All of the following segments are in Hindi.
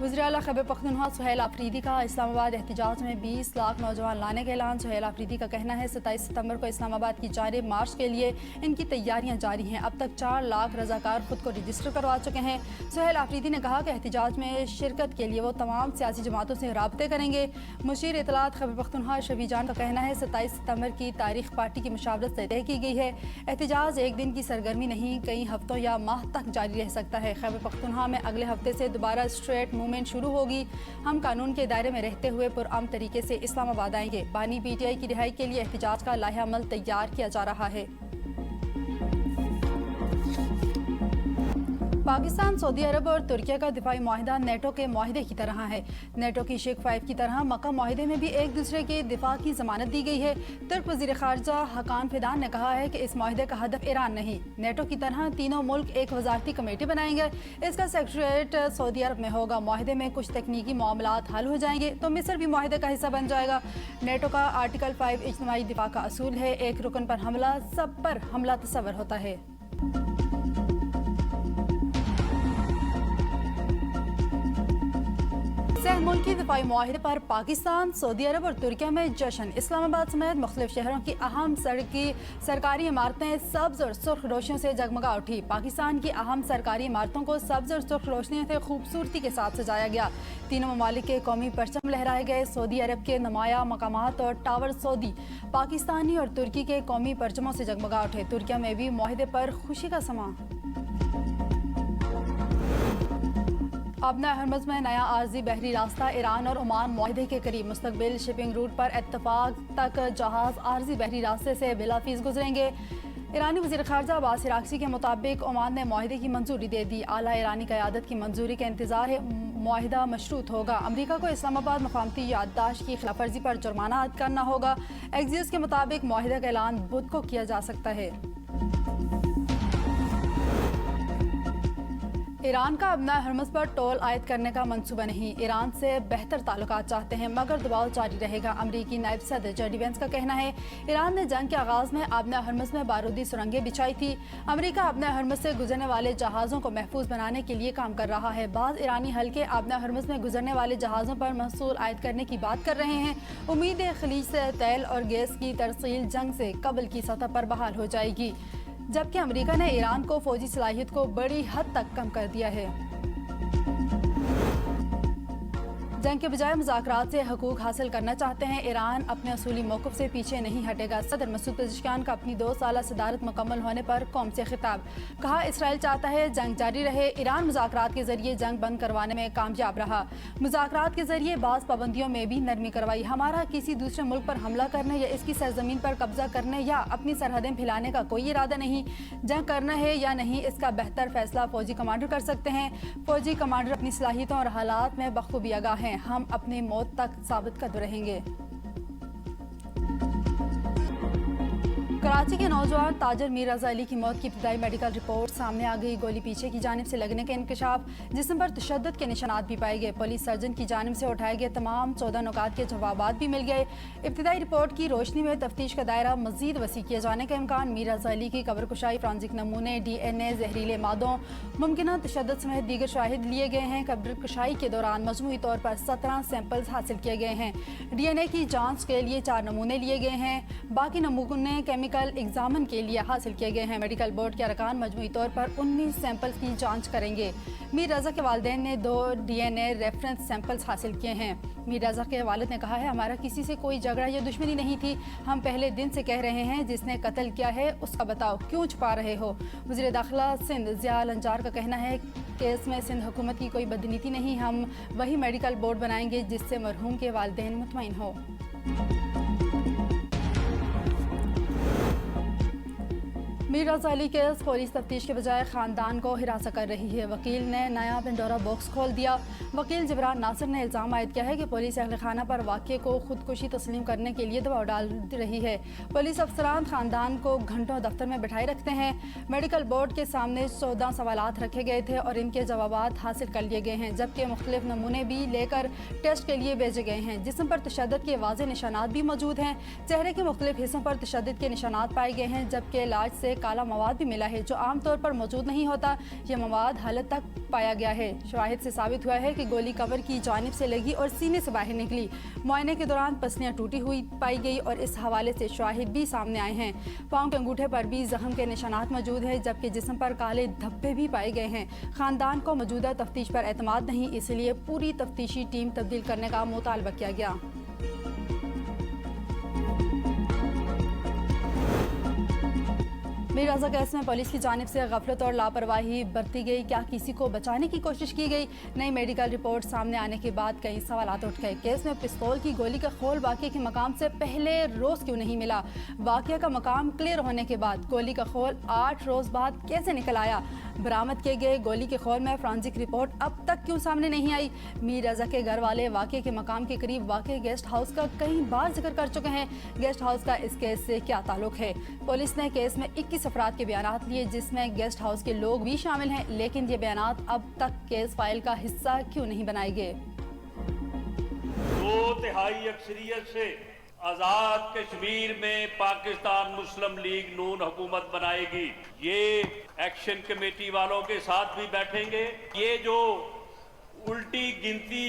वज़ीर आला खैबर पख्तूनख्वा सुहेल आफरीदी का इस्लामाबाद एहतजाज में 20 लाख नौजवान लाने का ऐलान। सुहेल आफरीदी का कहना है 27 सितंबर को इस्लामाबाद की जानिब मार्च के लिए इनकी तैयारियां जारी हैं। अब तक 4 लाख रजाकार खुद को रजिस्टर करवा चुके हैं। सुहेल आफरीदी ने कहा कि एहतजाज में शिरकत के लिए वो तमाम सियासी जमातों से राब्ते करेंगे। मुशीर इतलात खैबर पख्तूनख्वा शफी जान का कहना है 27 सितंबर की तारीख पार्टी की मुशावरत से तय की गई है। एहतजाज एक दिन की सरगर्मी नहीं, कई हफ्तों या माह तक जारी रह सकता है। खैबर पख्तूनख्वा में अगले हफ्ते से दोबारा स्ट्रेट मूवमेंट शुरू होगी। हम कानून के दायरे में रहते हुए पुरअमन तरीके से इस्लामाबाद आएंगे। बानी पीटीआई की रिहाई के लिए एहतजाज का लाहे अमल तैयार किया जा रहा है। पाकिस्तान, सऊदी अरब और तुर्की का दिफाई माहिदा नेटो के माहिदे की तरह है। नेटो की शेख 5 की तरह मक्का माहिदे में भी एक दूसरे के दिफा की जमानत दी गई है। तुर्क वजीर खारजा हकान फिदान ने कहा है कि इस माहिदे का हदफ ईरान नहीं, नेटो की तरह तीनों मुल्क एक वजारती कमेटी बनाएंगे। इसका सेक्रेटरीट सऊदी अरब में होगा। माहिदे में कुछ तकनीकी मामलात हल हो जाएंगे तो मिस्र भी माहिदे का हिस्सा बन जाएगा। नेटो का आर्टिकल 5 इज्तिमाई दिफा का असूल है। एक रुकन पर हमला सब पर हमला तस्वर होता है। सह मुल्की दिफाई माहिदे पर पाकिस्तान, सऊदी अरब और तुर्की में जश्न। इस्लामाबाद समेत मुख्तलिफ शहरों की अहम सरकारी इमारतें सब्ज और सुर्ख रोशनियों से जगमगा उठी। पाकिस्तान की अहम सरकारी इमारतों को सब्ज और सुर्ख रोशनियों से खूबसूरती के साथ सजाया गया। तीनों ममालिक के कौमी परचम लहराए गए। सऊदी अरब के नुमाया मकामात और टावर सऊदी, पाकिस्तानी और तुर्की के कौमी परचमों से जगमगा उठे। तुर्की में भी माहिदे पर खुशी का समा। अपना हरमज़ में नया आर्जी बहरी रास्ता। ईरान और ओमान माहिदे के करीब। मुस्तकबिल शिपिंग रूट पर इत्तफाक तक जहाज आर्जी बहरी रास्ते से बिला फीस गुजरेंगे। ईरानी वज़ीर ख़ारजा अब्बास इराक़ची के मुताबिक ओमान ने माहिदे की मंजूरी दे दी। आला ईरानी क़यादत की मंजूरी का इंतज़ार है। माहिदा मशरूत होगा। अमरीका को इस्लामाबाद मकामती याददाश्त की खिलाफ वर्जी पर जुर्माना अदा करना होगा। एक्सियोस के मुताबिक माहिदा का ऐलान बुध को किया जा सकता है। ईरान का अपना हरमज़ पर टोल आयद करने का मंसूबा नहीं। ईरान से बेहतर ताल्लुकात चाहते हैं मगर दबाव जारी रहेगा। अमरीकी नायब सदर जेडी वेंस का कहना है ईरान ने जंग के आगाज में अपना हरमज़ में बारूदी सुरंगें बिछाई थी। अमरीका अपना हरमज़ से गुजरने वाले जहाज़ों को महफूज बनाने के लिए काम कर रहा है। बाज़ ईरानी हल्के अपना हरमज़ में गुजरने वाले जहाज़ों पर महसूल आयद करने की बात कर रहे हैं। उम्मीद है खलीज से तेल और गैस की तरसील जंग से कबल की सतह पर बहाल हो जाएगी। जबकि अमेरिका ने ईरान को फौजी सलाहियत को बड़ी हद तक कम कर दिया है। जंग के बजाय मुज़ाकरात से हकूक हासिल करना चाहते हैं। ईरान अपने असूली मौक़िफ़ से पीछे नहीं हटेगा। सदर मसूद पेज़ेशकियान का अपनी 2 साला सदारत मुकम्मल होने पर कौम से खिताब। कहा इसराइल चाहता है जंग जारी रहे। ईरान मुज़ाकरात के जरिए जंग बंद करवाने में कामयाब रहा। मुज़ाकरात के जरिए बाज़ पाबंदियों में भी नरमी करवाई। हमारा किसी दूसरे मुल्क पर हमला करने या इसकी सरजमीन पर कब्जा करने या अपनी सरहदें फैलाने का कोई इरादा नहीं। जंग करना है या नहीं इसका बेहतर फैसला फौजी कमांडर कर सकते हैं। फौजी कमांडर अपनी सलाहियतों और हालात में बखूबी आगाह हैं। हम अपनी मौत तक साबित करते रहेंगे। कराची के नौजवान ताजर मीर रज़ा अली की मौत की इब्तिदाई मेडिकल रिपोर्ट सामने आ गई। गोली पीछे की जानिब से लगने के इंकशाफ, जिस्म पर तशद्दुद के निशानात भी पाए गए। पुलिस सर्जन की जानिब से उठाए गए तमाम 14 नुकात के जवाबात भी मिल गए। इब्तिदाई रिपोर्ट की रोशनी में तफ्तीश का दायरा मजीद वसी किए जाने का इम्कान। मीर रज़ा अली की कब्र कुशाई, फॉरेंसिक नमूने, DNA, जहरीले मादों, मुमकिन तशद्दुद समेत दीगर शाहिद लिए गए हैं। कब्र कुशाई के दौरान मजमूई तौर पर 17 सैंपल्स हासिल किए गए हैं। DNA की जाँच के लिए 4 नमूने लिए गए हैं। बाकी नमूने केमिकल एग्जामिन के लिए हासिल किए गए हैं। मेडिकल बोर्ड के अरकान मजमूई तौर पर 19 सैंपल्स की जांच करेंगे। मीर रज़ा के वालिदैन ने 2 DNA रेफरेंस सैंपल्स हासिल किए हैं। मीर रज़ा के वालिद ने कहा है हमारा किसी से कोई झगड़ा या दुश्मनी नहीं थी। हम पहले दिन से कह रहे हैं जिसने कत्ल किया है उसका बताओ, क्यों छुपा रहे हो। वज़ीर दाखिला सिंध ज़िया अंजार का कहना है केस में सिंध हुकूमत की कोई बदनीति नहीं। हम वही मेडिकल बोर्ड बनाएंगे जिससे मरहूम के वालिदैन मुतमईन हो। मीर रज़ा अली केस पुलिस तफ्तीश के बजाय ख़ानदान को हिरासत कर रही है। वकील ने नया पेंडोरा बॉक्स खोल दिया। वकील जबरान नासिर ने इल्ज़ाम आयद किया है कि पुलिस अहल खाना पर वाक़े को खुदकुशी तस्लीम करने के लिए दबाव डाल रही है। पुलिस अफसरान ख़ानदान को घंटों दफ्तर में बिठाए रखते हैं। मेडिकल बोर्ड के सामने 14 सवालात रखे गए थे और इनके जवाबात हासिल कर लिए गए हैं, जबकि मुख्तलिफ नमूने भी लेकर टेस्ट के लिए भेजे गए हैं। जिस्म पर तशद्दुद के वाज़ेह निशानात भी मौजूद हैं। चेहरे के मुख्तलिफ हिस्सों पर तशद्दुद के निशानात पाए गए हैं, जबकि इलाज से काला मवाद भी मिला है जो आमतौर पर मौजूद नहीं होता। यह मवाद हालत तक पाया गया है। शवाहिद से साबित हुआ है कि गोली कमर की जानिब से लगी और सीने से बाहर निकली। मुआयने के दौरान पसलियाँ टूटी हुई पाई गई और इस हवाले से शवाहिद भी सामने आए हैं। पाँव के अंगूठे पर भी जख्म के निशानात मौजूद हैं, जबकि जिस्म पर काले धब्बे भी पाए गए हैं। खानदान को मौजूदा तफ्तीश पर एतमाद नहीं, इसलिए पूरी तफ्तीशी टीम तब्दील करने का मुतालबा किया गया। मीर रज़ा केस में पुलिस की जानिब से गफलत और लापरवाही बरती गई। क्या किसी को बचाने की कोशिश की गई? नई मेडिकल रिपोर्ट सामने आने के बाद कई सवाल उठ गए। केस में पिस्तौल की गोली का खोल वाक़े के मकाम से पहले रोज़ क्यों नहीं मिला? वाक़े का मकाम क्लियर होने के बाद गोली का खोल 8 रोज़ बाद कैसे निकल आया? बरामद किए गए गोली के खोल में फॉरेंसिक रिपोर्ट अब तक क्यों सामने नहीं आई? मीर रज़ा के घर वाले वाक़े के मकाम के करीब वाक़े गेस्ट हाउस का कई बार जिक्र कर चुके हैं। गेस्ट हाउस का इस केस से क्या ताल्लुक है? पुलिस ने केस में 21 अफराद के बयानात लिए, जिसमें गेस्ट हाउस के लोग भी शामिल हैं, लेकिन ये बयानात अब तक केस फाइल का हिस्सा क्यों नहीं बनाए गए? 2/3 अक्सरियत से आजाद कश्मीर में पाकिस्तान मुस्लिम लीग नून हुकूमत बनाएगी। ये एक्शन कमेटी वालों के साथ भी बैठेंगे। ये जो उल्टी गिनती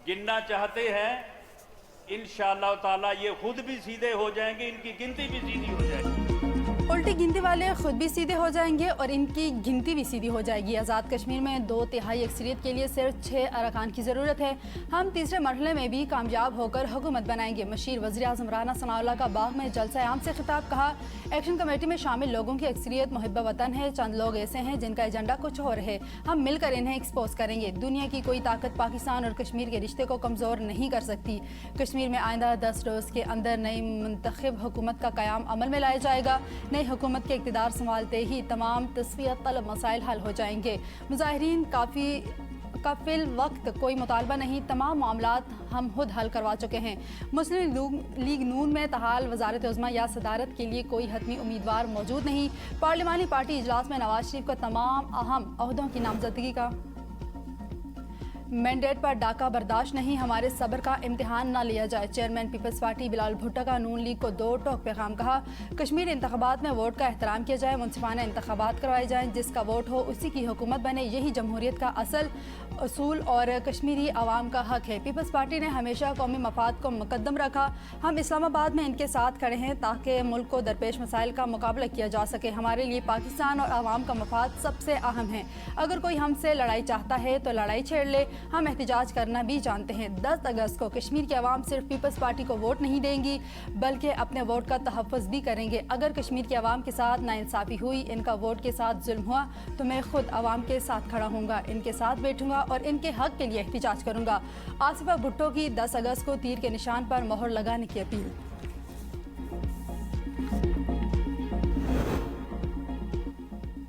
गिनना चाहते हैं, इंशाअल्लाह ताला ये खुद भी सीधे हो जाएंगे, इनकी गिनती भी सीधी हो जाएगी। उल्टी गिनती वाले खुद भी सीधे हो जाएंगे और इनकी गिनती भी सीधी हो जाएगी। आज़ाद कश्मीर में 2/3 अक्सरियत के लिए सिर्फ 6 अरकान की ज़रूरत है। हम तीसरे मरहले में भी कामयाब होकर हुकूमत बनाएंगे। मशीर वज़ीर आज़म राना सनाउल्लाह का बाग में जलसा आम से खिताब। कहा, एक्शन कमेटी में शामिल लोगों की अक्सरियत मुहिब्ब वतन है। चंद लोग ऐसे हैं जिनका एजेंडा कुछ और है। हम मिलकर इन्हें एक्सपोज करेंगे। दुनिया की कोई ताकत पाकिस्तान और कश्मीर के रिश्ते को कमज़ोर नहीं कर सकती। कश्मीर में आइंदा 10 रोज़ के अंदर नई मुंतखब हुकूमत का क़याम अमल में लाया जाएगा। नई हुकूमत के इक़्तिदार संभालते ही तमाम तस्वीर तलब मसाइल हल हो जाएंगे। मुजाहिरीन का फिल वक्त कोई मुतालबा नहीं, तमाम मामलात हम खुद हल करवा चुके हैं। मुस्लिम लीग नून में तहाल वज़ारत उज़्मा या सदारत के लिए कोई हतमी उम्मीदवार मौजूद नहीं। पार्लिमानी पार्टी इजलास में नवाज शरीफ को तमाम अहम ओहदों की नामजदगी का मैंडेट पर डाका बर्दाश्त नहीं, हमारे सब्र का इम्तिहान ना लिया जाए। Chairman Peoples Party Bilal Bhutto का नून लीग को 2 टोक पैगाम। कहा, कश्मीर इंतखाबात में वोट का एहतराम किया जाए, मुनसिफाना इंतखाबात करवाए जाएं, जिसका वोट हो उसी की हुकूमत बने, यही जमहूरियत का असल असूल और कश्मीरी आवाम का हक है। पीपल्स पार्टी ने हमेशा कौमी मफाद को मुकद्दम रखा। हम इस्लामाबाद में इनके साथ खड़े हैं ताकि मुल्क को दरपेश मसाइल का मुकाबला किया जा सके। हमारे लिए पाकिस्तान और आवाम का मफाद सबसे अहम है। अगर कोई हमसे लड़ाई चाहता है तो लड़ाई छेड़ ले, हम एहतिजाज करना भी जानते हैं। 10 अगस्त को कश्मीर की आवाम सिर्फ पीपल्स पार्टी को वोट नहीं देंगी बल्कि अपने वोट का तहफ़्फ़ुज़ भी करेंगे। अगर कश्मीर की आवाम के साथ नाइंसाफ़ी हुई, इनका वोट के साथ जुल्म हुआ, तो मैं खुद आवाम के साथ खड़ा हूँगा, इनके साथ बैठूंगा और इनके हक के लिए एहतिजाज करूँगा। आसिफा भुट्टो की 10 अगस्त को तीर के निशान पर मोहर लगाने की अपील।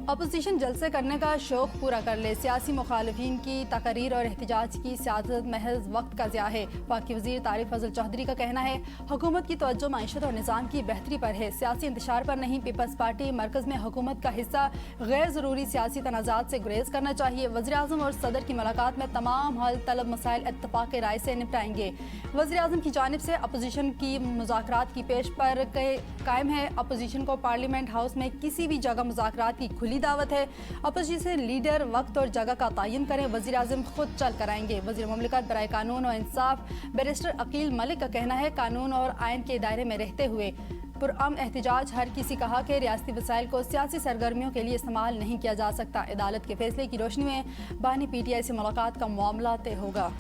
अपोजिशन जलसे करने का शौक पूरा कर ले, सियासी मुखालिफिन की तकरीर और एहतजाज की सियासत महज वक्त का ज़िया है। वफाकी वज़ीर तारिक फजल चौधरी का कहना है, हुकूमत की तवज्जो मईशत और निज़ाम की बेहतरी पर है, सियासी इंतशार पर नहीं। पीपल्स पार्टी मरकज़ में हुकूमत का हिस्सा, गैर ज़रूरी सियासी तनाज़ात से गुरेज करना चाहिए। वज़ीर आज़म और सदर की मुलाकात में तमाम हल तलब मसाइल इत्तफ़ाक़ राय से निपटाएंगे। वज़ीर आज़म की जानिब से अपोजिशन की मुज़ाकरात की पेश पर कायम है। अपोजिशन को पार्लियामेंट हाउस में किसी भी जगह मुज़ाकरात की खुली दावत है। अपोजिशन लीडर वक्त और जगह का तयन करें, वज़ीर आज़म खुद चल कर आएंगे। वज़ीर मुमलिकत बराए कानून और इंसाफ बैरिस्टर अकील मलिक का कहना है, कानून और आइन के दायरे में रहते हुए पुरअमन एहतिजाज हर किसी का हक है। रियासती वसाइल को सियासी सरगर्मियों के लिए इस्तेमाल नहीं किया जा सकता। अदालत के फैसले की रोशनी में बानी PTI से मुलाकात का मामला तय होगा।